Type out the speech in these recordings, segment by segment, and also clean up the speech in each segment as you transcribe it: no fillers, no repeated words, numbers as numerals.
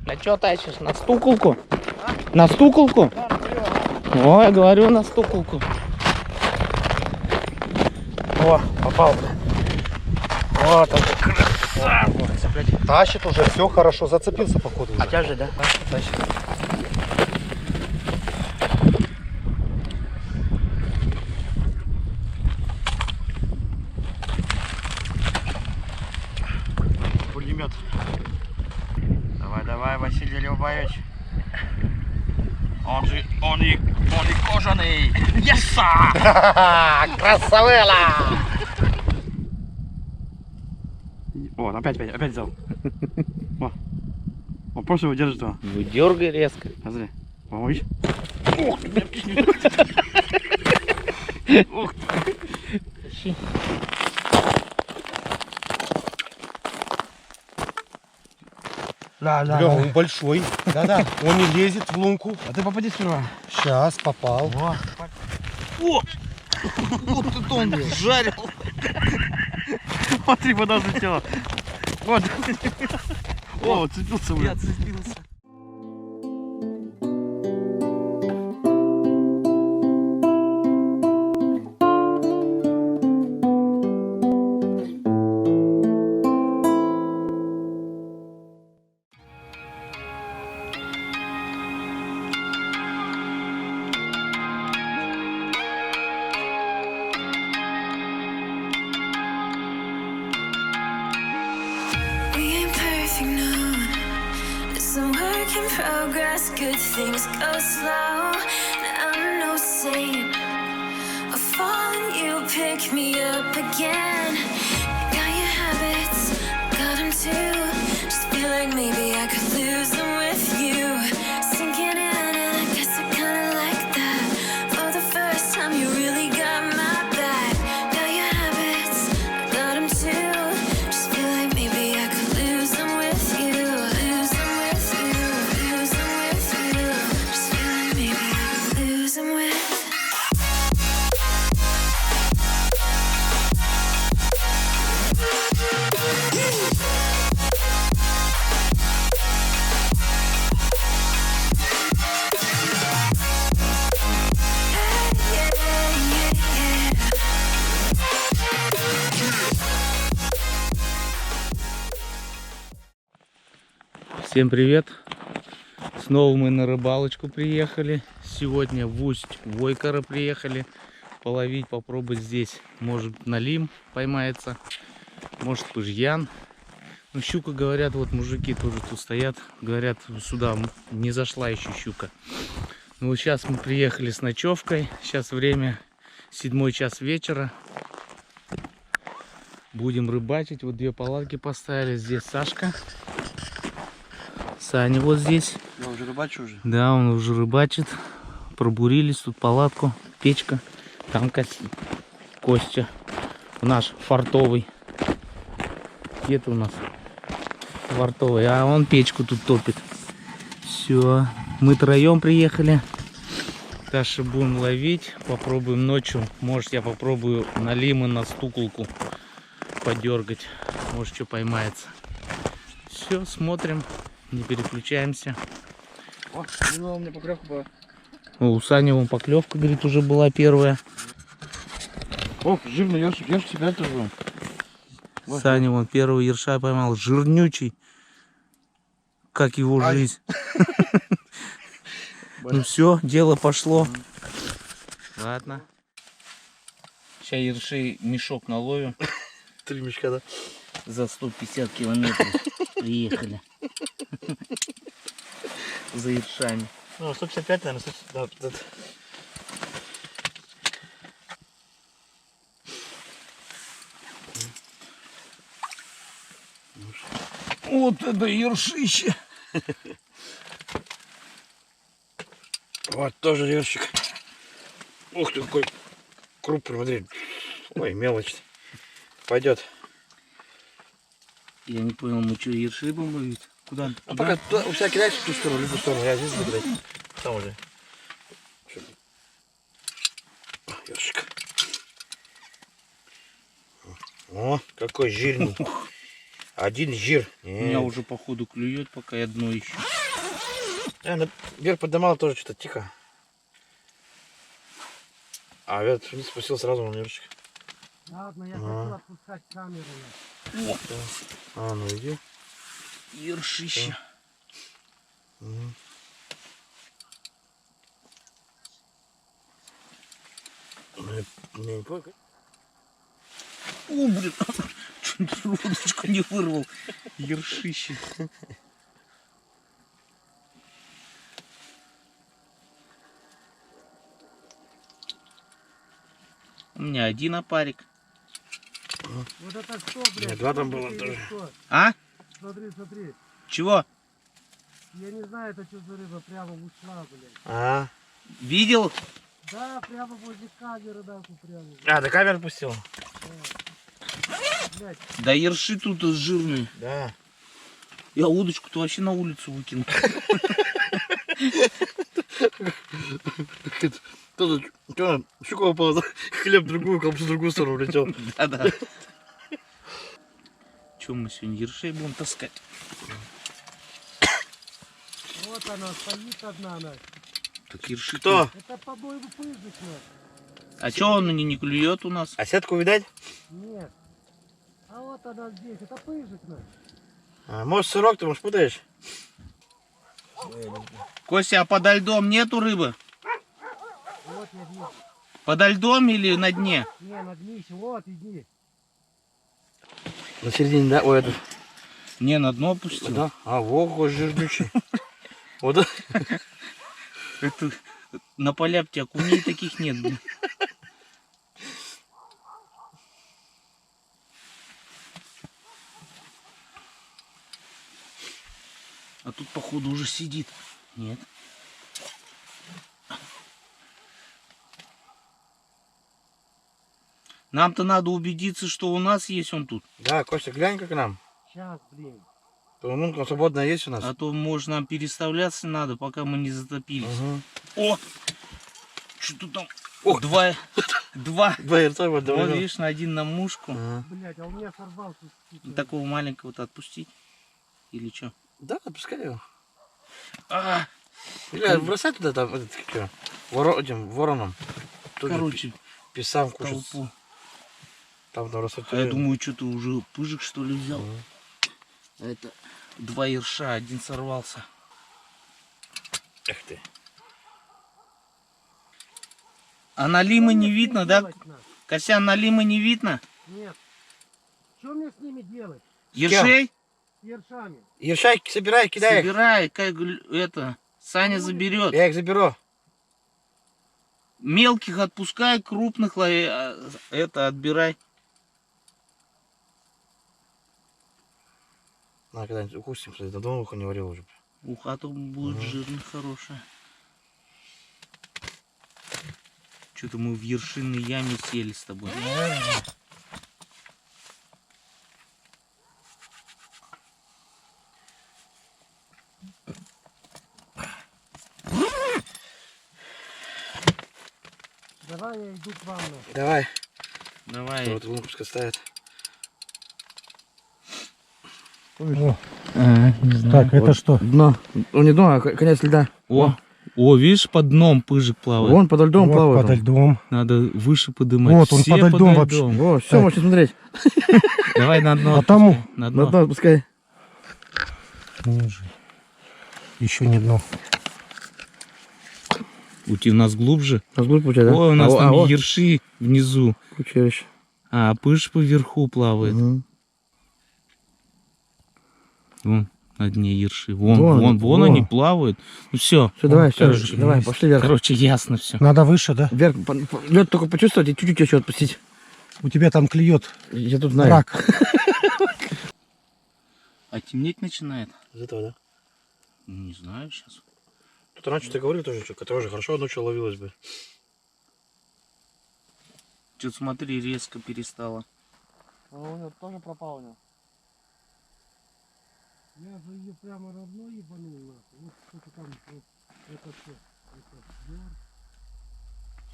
Да что тащишь? На стуколку? На стуколку? Ой, говорю, на стуколку. О, попал, бля. Вот это красавчик. Тащит уже, все хорошо, зацепился походу уже. А тяжесть, да? Тащит. Пулемет. Давай, давай, Василий Любович. Он и кожаный. Еса! Красавела! О, опять взял. О, просто его держит его. Ну, дергай резко. Смотри. О, видишь? Ух ты. Бля, он большой. Да-да, он не лезет в лунку. А ты попади сперва. Сейчас попал. О! Вот тут он жарил. Смотри, вода взлетела. Вот. О, цепился, блядь. Цепился. Some work in progress, good things go slow. I'm no saint. I fall and you pick me up again. Got your habits, got them too. Just feel like maybe I could lose them with you. Sinking in, and I guess I kinda like that. For the first time, you really got my back. Got your habits, got them too. Just feel like maybe I could lose them with you. Lose them with you, lose them with you. Just feel like maybe I could lose them with. Всем привет! Снова мы на рыбалочку приехали. Сегодня в усть Войкара приехали половить, попробовать здесь. Может налим поймается, может пыжьян. Ну, щука, говорят, вот мужики тоже тут стоят, говорят, сюда не зашла еще щука. Ну вот сейчас мы приехали с ночевкой. Сейчас время 7 час вечера. Будем рыбачить. Вот 2 палатки поставили. Здесь Сашка. Саня вот здесь. Я уже рыбачу уже. Да, он уже рыбачит. Пробурились, тут палатку, печка. Там Костя, наш фартовый. Где-то у нас фартовый, а он печку тут топит. Все, мы троем приехали. Дальше будем ловить. Попробуем ночью. Может, я попробую налимы на стуколку подергать. Может, что поймается. Все, смотрим. Не переключаемся. О, у меня поклевка была. У Сани вон поклевка, говорит, уже была первая. О, жирный ершик, я же тебя тоже. Саня вон первого ерша поймал. Жирнючий. Как его жизнь. Ну все, дело пошло. Ладно. Сейчас ершей мешок наловим. 3 мешка, да? За 150 километров приехали. За ершами. Ну, 155, наверное, 100, да. Вот это ершище. Вот тоже ершик. Ух ты, какой крупный, смотри. Ой, мелочь. Пойдет. Я не понял, мы что, ерши будем ловить? Куда? А пока туда, у себя кидаешь в ту сторону, в любую сторону. Я здесь буду кидать. Там уже. Ершик. О, какой жирный. Один жир. Меня уже походу клюет, пока я дно ищу. Я наверх поднимал тоже что-то тихо. А я вниз спустил сразу на немножечко. Ладно, я хотел отпускать камеру. О, А, ну иди. ершище. Не понял. О, блин, чуть удочку не вырвал. Ершище. У меня один опарик. Вот это что, У меня блядь? два там Что было это тоже. или что? А? Смотри, смотри. Чего? Я не знаю, это что за рыба прямо ушла, блядь. А, Видел? Да, прямо возле камеры, нахуй, прямо. до камеры пустил? Блядь, Да ерши тут жирные. Да. Я удочку-то вообще на улицу выкинул. Тут щука упала, хлеб в другую, колбасу в другую сторону улетел. Да-да. Чем мы сегодня ершей будем таскать? вот она стоит одна, нахуй. Так ерши. Кто? Это, по-моему, пызык, нахуй. А чё он не клюет у нас? А сетку видать? Нет. А вот она здесь, это пыжик, нахуй. А, может сырок, ты, может, путаешь? Костя, а подо льдом нету рыбы? Вот я вижу. Подо льдом или на дне? Не, на днище, вот, иди. На середине, да? Ой, это... Не, на дно опустил. Да? А, ого, жирнючий. Вот это. Это на поляпте окуней таких нет. Блин. А тут, походу, уже сидит. Нет. Нам-то надо убедиться, что у нас есть он тут. Да, Костя, глянь, как нам. Сейчас, блин. Ну, свободная есть у нас. А то, может, нам переставляться надо, пока мы не затопились. Угу. О! Что-то там? Ох. Два. Два яйца, вот, Вот, давай. видишь, на один на мушку. Ага. Блять, а у меня сорвался. сука. Такого маленького-то отпустить? Или что? Да, отпускай его. А, Или бросай туда, там, этот, как его, этим вороном. Тут же короче, писам кушать. толпу. Там на бросать. А я думаю, что-то уже пыжик, что ли, взял. А это два ерша, один сорвался. Эх ты. А на лимы не Что мне с видно, ними да? делать, нахуй? Косян, на лимы не видно? Нет. Что мне с ними делать? Ершей? С ершами. Ершай, собирай, кидай их. Собирай, как это, Саня заберет. Я их заберу. Мелких отпускай, крупных это отбирай. На, когда-нибудь укусим, кстати, давно ухо не варил уже. Уха-то будет жирно хорошая. Что-то мы в ершинной яме сели с тобой. Давай я иду к вам. нахуй. Давай. Давай. Вот лунку пускай ставит. Не знаю. Так, это что? Дно. Не дно, а конец льда. О, видишь, под дном пыжик плавает. Вон подо льдом Вот плавает. подо льдом. Надо выше подымать. Вот он Все подо льдом вообще. О, все, Так. можете смотреть. Давай на дно. А тому? На На дно. дно пускай. Еще не дно. У нас глубже. Разглубь получай, да? О, у нас там вот. ерши внизу. Кучерищ. А пыж поверху плавает. Мгм. Вон на дне ерши. Вон, Вон, вон, вон во. они плавают. Ну все. Все, давай, все, короче, давай, есть. пошли вверх. Короче, ясно все. Надо выше, да? Вверх, лед только почувствовать и чуть-чуть еще отпустить. У тебя там клюет Я тут знаю. рак. А темнеть начинает? Из этого, да? Не знаю сейчас. Тут раньше ты говорил тоже, что тоже хорошо ночью ловилось бы. Что-то смотри, резко перестало. А у него тоже пропал у него. Я же ее прямо родной ебанул, нахуй. Вот что-то там, вот, это что? Это ёрк.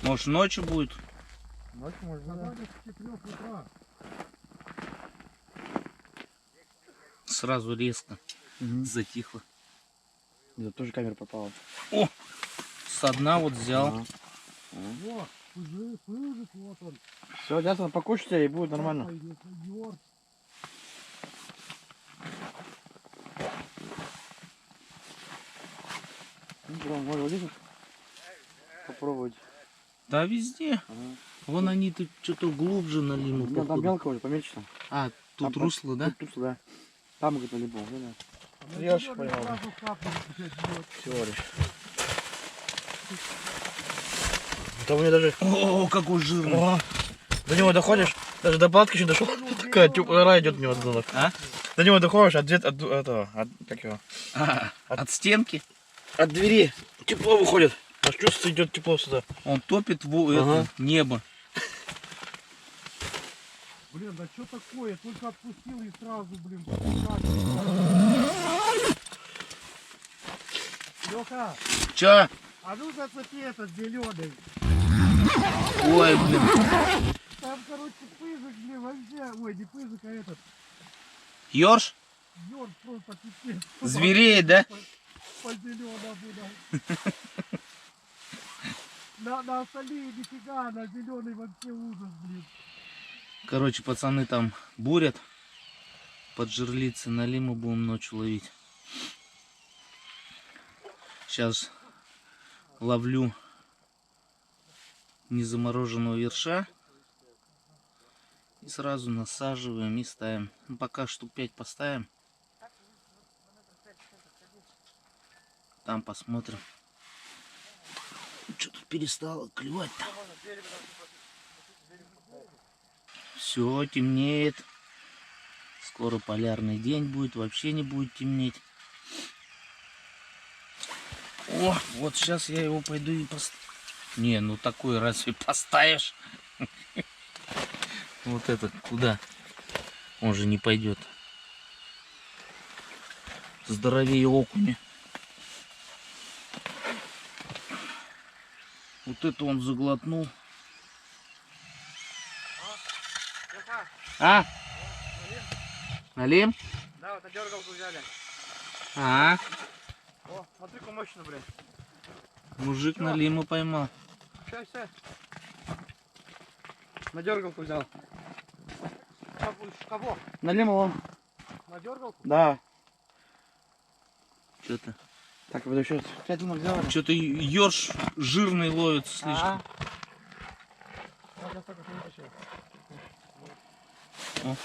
Может, ночью будет? Ночью можно, да. С 4 утра. Сразу резко затихло. Это тоже камера попала. О! Со дна вот взял. Ага. О, пыжик, вот он. Все, сейчас она покушать и будет нормально. Ёрк. Ну, прям, можно вот здесь вот попробовать. Да везде. Ага. Вон они тут что-то глубже на лиму. Ну, там походу. мелко уже, поменьше там. А, тут Там русло, да? Тут, да. Там где-то либо, да. Я ж понял. сразу капнул, Всего лишь. Там у меня даже... О, какой жирный. О, до него доходишь, даже до палатки еще дошел, такая теплая идет у него оттуда. А? До него доходишь, от этого, как его, От стенки. от двери тепло выходит. Аж чувствуется, идет тепло сюда. Он топит Ага. небо. Блин, да что такое? Только отпустил и сразу, блин. Лёха, Чё? а ну зацепи этот зеленый. Ой, блин. Там, короче, пыжик, блин, вообще. Ой, не пыжик, а этот. Ёрш? Ёрк просто пипец. Звереет, да? По зеленому, да. На остальные нифига, а на зеленый вообще ужас, блин. Короче, пацаны там бурят. Под жерлицы на лиму будем ночью ловить. Сейчас ловлю незамороженного ерша. И сразу насаживаем и ставим. Ну, пока штук 5 поставим. Там посмотрим. Что тут перестало клевать-то? Все, темнеет. Скоро полярный день будет. Вообще не будет темнеть. О, вот сейчас я его пойду и поставлю. Не, ну такой разве поставишь? Вот этот куда? Он же не пойдет. Здоровее окуня. Вот это он заглотнул. А? Налим? Да, вот дергалку взяли. А? О, смотри-ка мощно, блин. Мужик налима поймал. Все. На дергалку взял. Кого? Налима вон. На дергалку? Да. Что-то. Так, вот еще 5 лунок взяли. Что-то ерш жирный ловится слишком. О,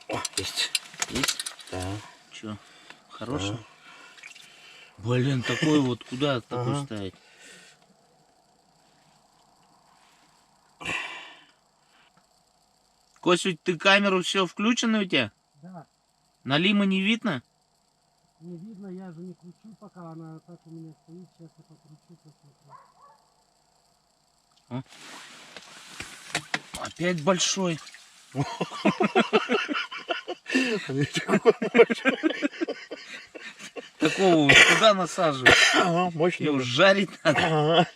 О, есть. есть? Да. Че? Хороший? Блин, такой вот куда такой Ага. ставить? Костя, ты камеру все включена у тебя? Да. Налима не видно? Не видно, я же не кручу, пока она так у меня стоит. Сейчас я покручу, посмотрю. Опять большой. Такого вот куда насаживать? Ага, мощный. Его жарить надо. Ага.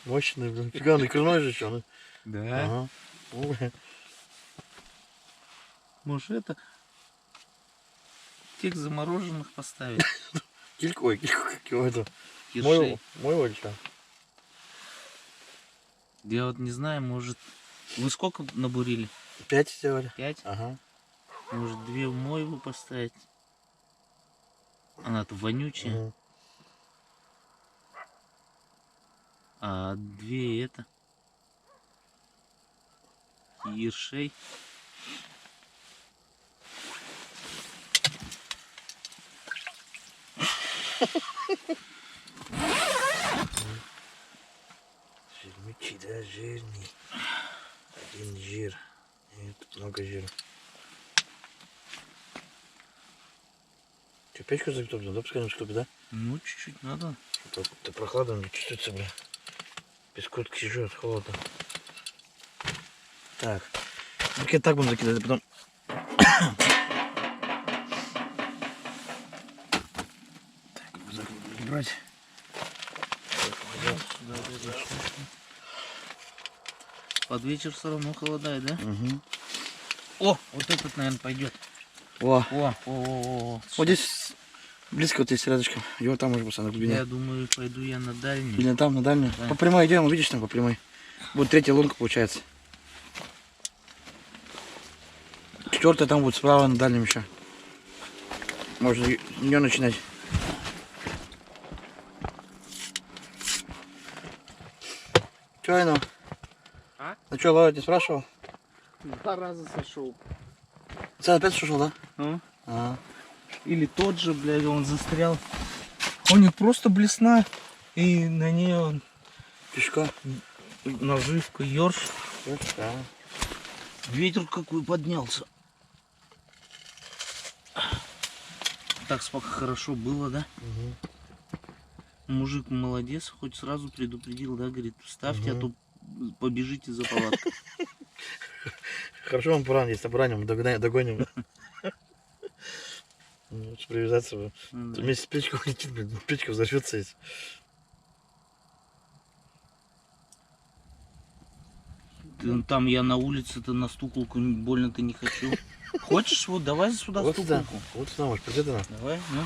Мощный, блин. Фига, накрывной же что? Да. Ага. Ой. Может это тех замороженных поставить? Кильку, как его это. Ершей. Мой или что? Я вот не знаю, может... Вы сколько набурили? 5 сделали. 5? Ага. Может 2 мойвы поставить? Она-то вонючая. Ага. А 2 это... Ершей. Жирнючий, да, жирный. Один жир. Нет, тут много жира. Что, печку затопил, да, пускай на штуке, да? Ну, чуть-чуть надо. Это прохладно, не чувствуется, бля. Пескотка сижу, холодно. Так. Так я так будем закидать, а потом... Так, рюкзак буду брать. Под вечер все равно холодает, да? Угу. О, вот этот, наверное, пойдет. О, О. вот здесь близко вот есть рядышком. Его там уже просто на глубине. Я думаю, пойду я на дальнюю. Или там, на дальнюю. Да. По прямой идем, увидишь там по прямой. Будет третья лунка получается. Четвертая там будет справа на дальнем еще. Можно ее начинать. Че, Айну? А? Ну что, Лава не спрашивал? 2 раза сошел. Ты опять шел, да? Ну? А. Или тот же, блядь, он застрял. Он не просто блесна, и на нее Пешка. наживка, ёрш. Пешка. Ветер какой поднялся. Так спока хорошо было, да? Мужик молодец, хоть сразу предупредил, да, говорит, ставьте, а то побежите за палаткой. Хорошо, он поран есть, обраним, догоним. Лучше привязаться бы. Да. Вместе с печкой улетит, блин, печка взорвется здесь. Там я на улице-то на стуколку больно-то не хочу. Хочешь, вот давай сюда Вот сюда, стуколку. вот сюда, может, придет она. Давай, ну.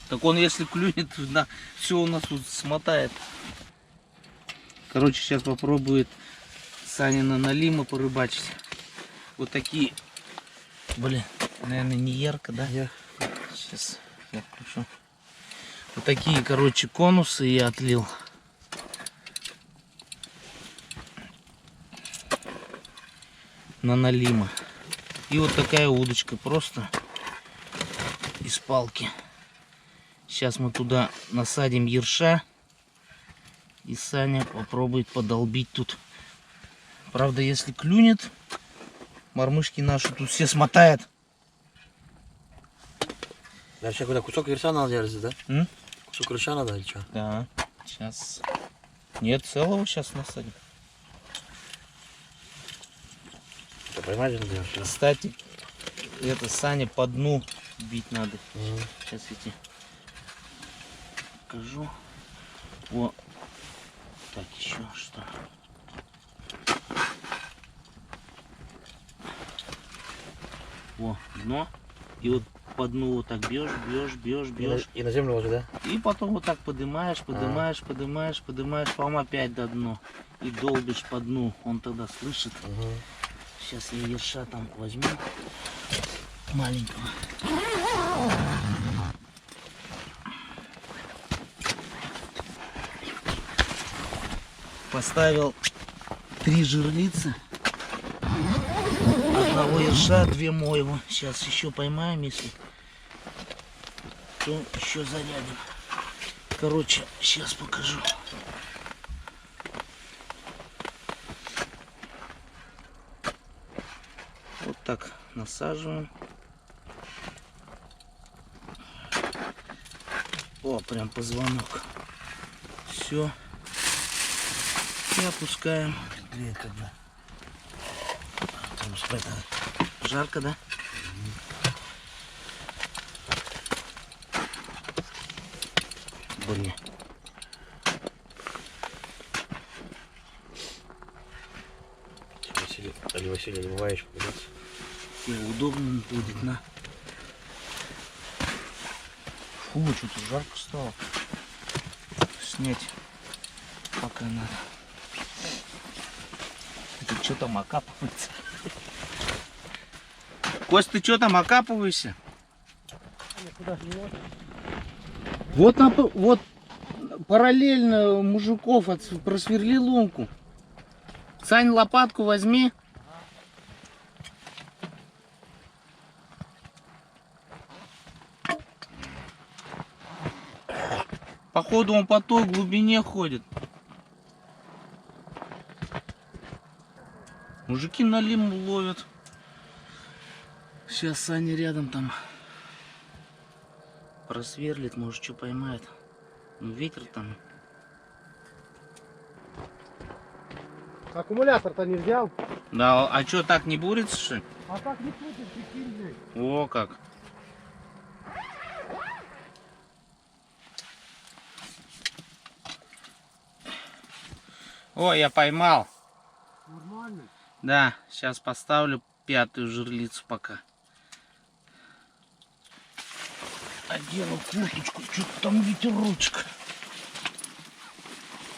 Так он, если клюнет, на все у нас тут смотает. Короче, сейчас попробует Саня на налима порыбачить. Вот такие, блин, наверное, не ярко, да? Сейчас я включу. Вот такие, короче, конусы я отлил. На налима. И вот такая удочка, просто из палки. Сейчас мы туда насадим ерша. И Саня попробует подолбить тут. Правда, если клюнет, мормышки наши тут все смотает. Дальше куда? Кусок ерша надо держать, да? М? Кусок ерша надо или что? Да, сейчас. Нет, целого сейчас насадим. Ты поймаешь, не делаешь? Кстати, это Саня по дну бить надо. Сейчас я тебе покажу. О, так, еще что. О, дно. И вот по дну вот так бьешь. И на землю ложи, да? И потом вот так поднимаешь, потом опять до дна. И долбишь по дну. Он тогда слышит. Сейчас я ерша там возьму. Маленького. Поставил 3 жерлицы. Одного ерша, 2 моего. Сейчас еще поймаем, если то еще зарядим. Короче, сейчас покажу. Вот так насаживаем. О, прям позвонок. Все. И опускаем. Греет как бы. Там спать надо. Жарко, да? Блин. Василий, забываешь попадаться. Удобно будет, на. Фу, что-то жарко стало. Снять пока надо. Это что там окапывается? Кость, ты что там окапываешься? Вот, вот параллельно мужиков просверли лунку. Сань, лопатку возьми. Походу он по той глубине ходит. Мужики на лиму ловят. Сейчас Саня рядом там просверлит, может что поймает. Ну, ветер там. Аккумулятор-то не взял. Да, а что, так не бурится, что ли? А так не крутит, прикинь. О, как. О, я поймал. Нормально. Да, сейчас поставлю пятую жерлицу пока. Одену курточку, что-то там ветерочек.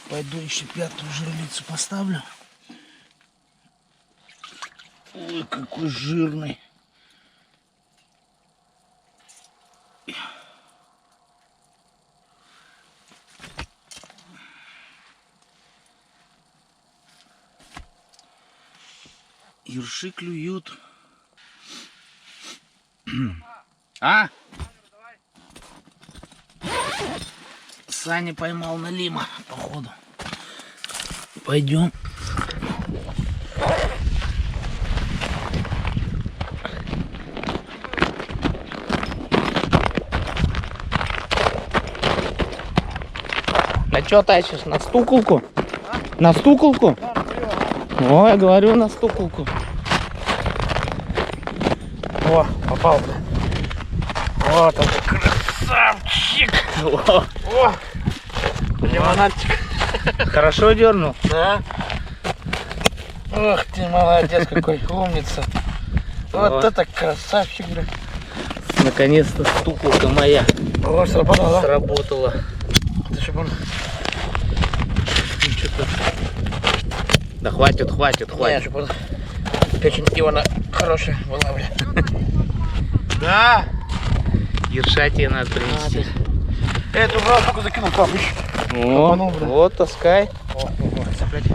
Пойду еще пятую жерлицу поставлю. Ой, какой жирный. Ерши клюют. А? Саня поймал налима, походу. Пойдем. А что тащишь? На стуколку? На стуколку? Ой, я говорю, на стуколку. О, попал. Вот он, красавчик. О, лимонадчик. Хорошо дернул? Да. Ох ты, молодец, какой умница. Вот это красавчик, бля. Наконец-то стуколка моя. О, сработала, да? Сработала. Это чтобы он... Да хватит, хватит, Не, хватит. чтобы он... Печень Ивана хорошая была, бля. Да. Ерша тебе надо принести. Эту штуку закинул, папыч. О, Капанул, бля. вот, таскай.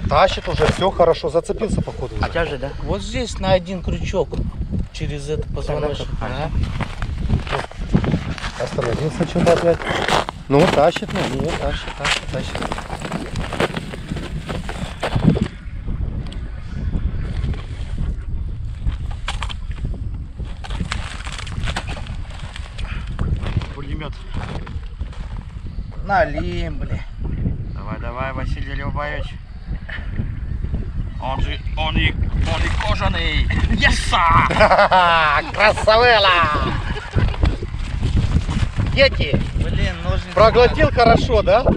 Тащит уже, все хорошо, зацепился походу. А тяжесть, да? Вот здесь на один крючок. Через это позвоночник. Ага. Остановился что-то опять. Ну, тащит, ну, тащит. Пулемет. Налим, бля. Давай, Василий Любович. Он и кожаный. Еса! Красавела! Дети! Блин, ножницы. Проглотил хорошо, да? Ага.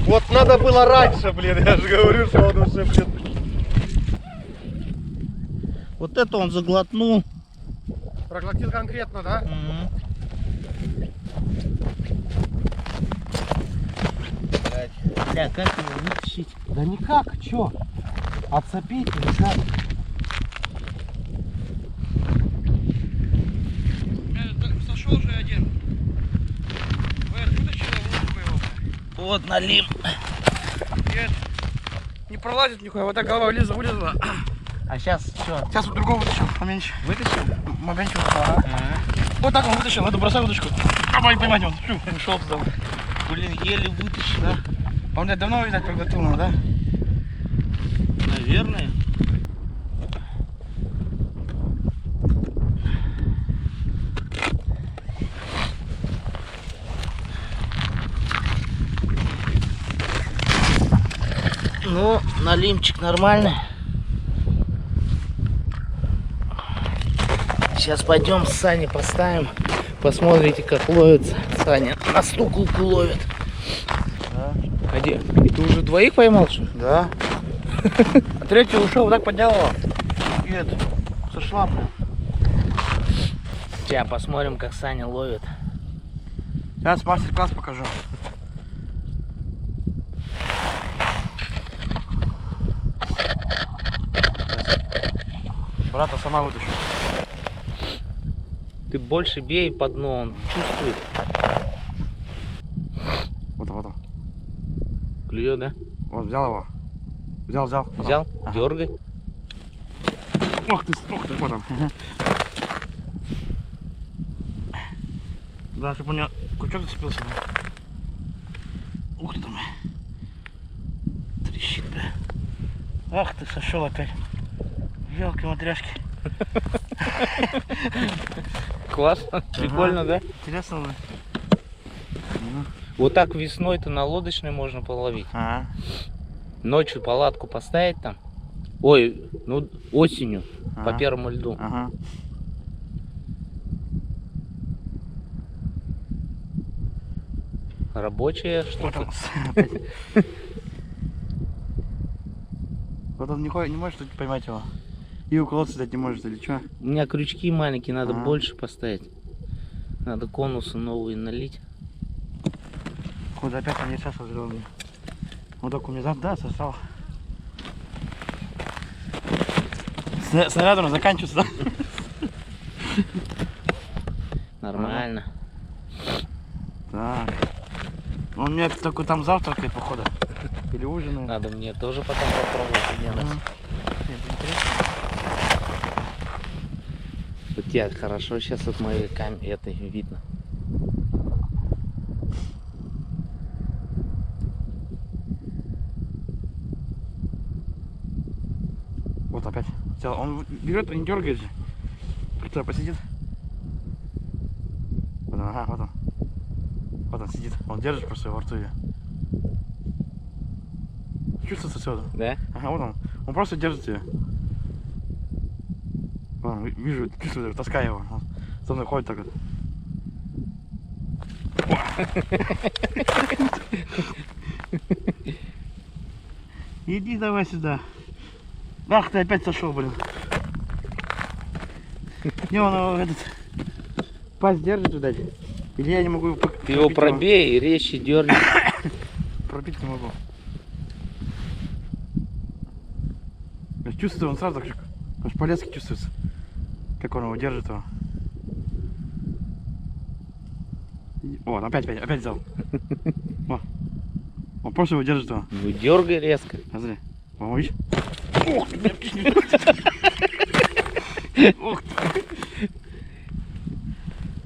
Вот надо было раньше, блин. Я же говорю, что он уже, блин. Вот это он заглотнул. Проглотил конкретно, да? Бля, как его вытащить? Да никак, чё? Отцепить или как? Сошел же один. Вытащил его. Вот налим. Нет. Не пролазит нихуя, вот так голова вылезла. А сейчас что? Сейчас вот другого вытащил, поменьше. Вытащил? Моменчик. Вот так он вытащил, надо бросать удочку. Давай поймать он. Ушел туда. Блин, еле вытащил. Да. А он давно, видать, проглотил, ну, да? Наверное. Ну, налимчик нормальный. Сейчас пойдем с Саней поставим. Посмотрите, как ловится. Саня на стуколку ловит. Да. А где? Ты уже двоих поймал, что ли? Да. А третий ушел, вот так поднял его. И это, сошла, блин. Сейчас посмотрим, как Саня ловит. Сейчас мастер-класс покажу. Брата сама вытащу. Ты больше бей по дну, он чувствует. Вот он. Клюет, да? Вот, взял его. Взял. Взял? Ага. Дергай. Ох ты, вот он. Да, чтобы у меня крючок зацепился. Да. Ух ты там. Трещит, бля. Ах ты, сошел опять. Ёлки-матряшки. Классно, прикольно, да? Интересно, да? Вот так весной-то на лодочной можно половить. Ага. Ночью палатку поставить там. Ой, ну осенью по первому льду. Ага. Рабочая штука. Вот он не может поймать его. И уколоться дать не может или что? У меня крючки маленькие, надо Ага. больше поставить. Надо конусы новые налить. Куда опять они сейчас созрел. Вот так у меня да, сосал. Снаряд уже заканчивается, да? Нормально. Так. Он мне только там завтракает, походу. Или ужинает. Надо мне тоже потом попробовать делать. У тебя хорошо сейчас от моей камеры это видно. Вот опять. Он берет и не дергает же. Кто посидит? Вот он, ага, вот он. Вот он сидит. Он держит просто во рту ее. Чувствуется все. Да? Ага, вот он. Он просто держит ее. Вон, вижу, чувствую, таскаю его. Он со мной ходит так вот. Иди давай сюда. Ах, ты опять сошел, блин. Не, он этот пасть держит, видать. Или я не могу его Ты его пробей и резче дерни. Пробить не могу. Я чувствую, он сразу так, аж по-лески чувствуется. Как он его держит его. Вот, опять взял. О. Он просто его держит его. Ну дергай резко. Смотри. О, видишь? Ух ты, блядь. Ух ты.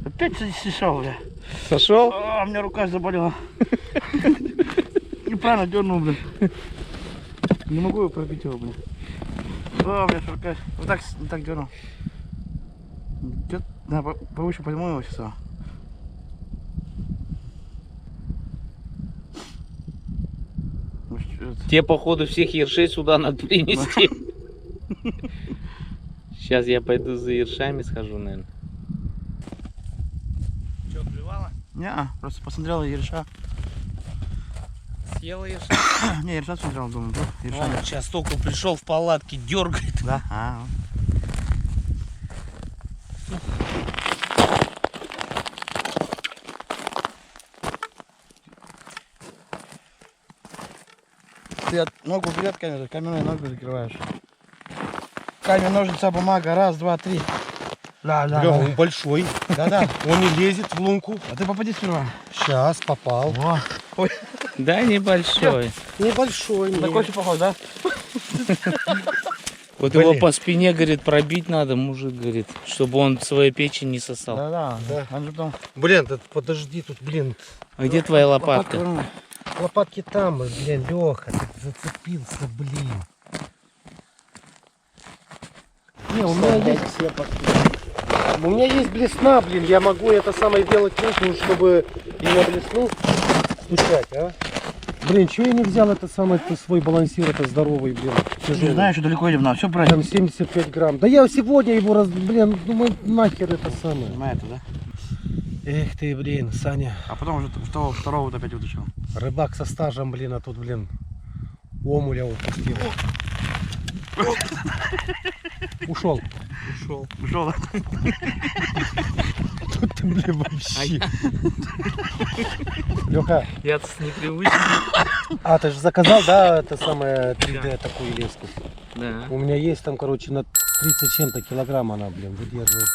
Опять сошел, бля. Сошел? А, у меня рука заболела. Неправильно дернул, блин. Не могу его пробить его, блин. О, у меня рука. Вот так, не так дернул. Да, повыше подниму его сейчас. Тебе, походу, всех ершей сюда надо принести. Сейчас я пойду за ершами схожу, наверное. Что, клевало? Не, просто посмотрела ерша. Съела ерша? Не, ерша смотрел, думаю, да? Ерша. Он сейчас только пришел в палатке, дергает. Да? А. Ты ногу вперед каменной ногу закрываешь. Камень, ножница, бумага. Раз, два, три. Бля, он большой. Да-да. Он не лезет в лунку. А ты попади сперва. Сейчас попал. Во. Ой. Да, небольшой. Небольшой. На кофе похож, да? Вот его по спине, говорит, пробить надо, мужик, говорит, чтобы он свою печень не сосал. Да. Да. Он же потом... Блин, подожди, тут, блин, А где твоя лопатка? лопатки там, блин, Леха, ты зацепился, блин. Не, у меня есть блесна, блин, я могу это самое делать руку, чтобы ее блесну стучать, а? Блин, чего я не взял это самое, свой балансир, это здоровый, блин, Не тяжелый. знаю, что далеко идем, надо все брать. Там 75 грамм. Да я сегодня его блин, думаю, нахер это самое. На это, да? Эх ты, блин, Саня. А потом уже второго вот опять вытащил. Рыбак со стажем, блин, а тут, блин, омуля упустил. Ушел. Ушел, да? Тут ты, блин, вообще. Леха, Я с непривычки. а ты же заказал, да, это самое 3D такую леску? Да. У меня есть там, короче, на 30 чем-то килограмм она, блин, выдерживает.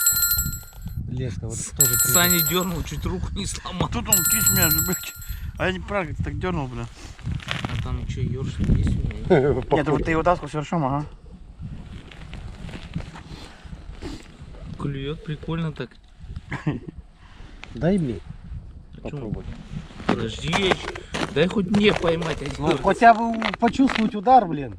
Леска, вот это тоже 3D. Саня дернул, чуть руку не сломал. Тут он киш меня же, блядь. А я не правильно так дернул, бля. А там что, ёршик есть у меня? Нет, вот ты его таскал совершенно, ага. Клюет прикольно так. Дай мне Почему? попробовать. Подожди, дай хоть мне поймать один. Ну, хотя бы почувствовать удар, блин.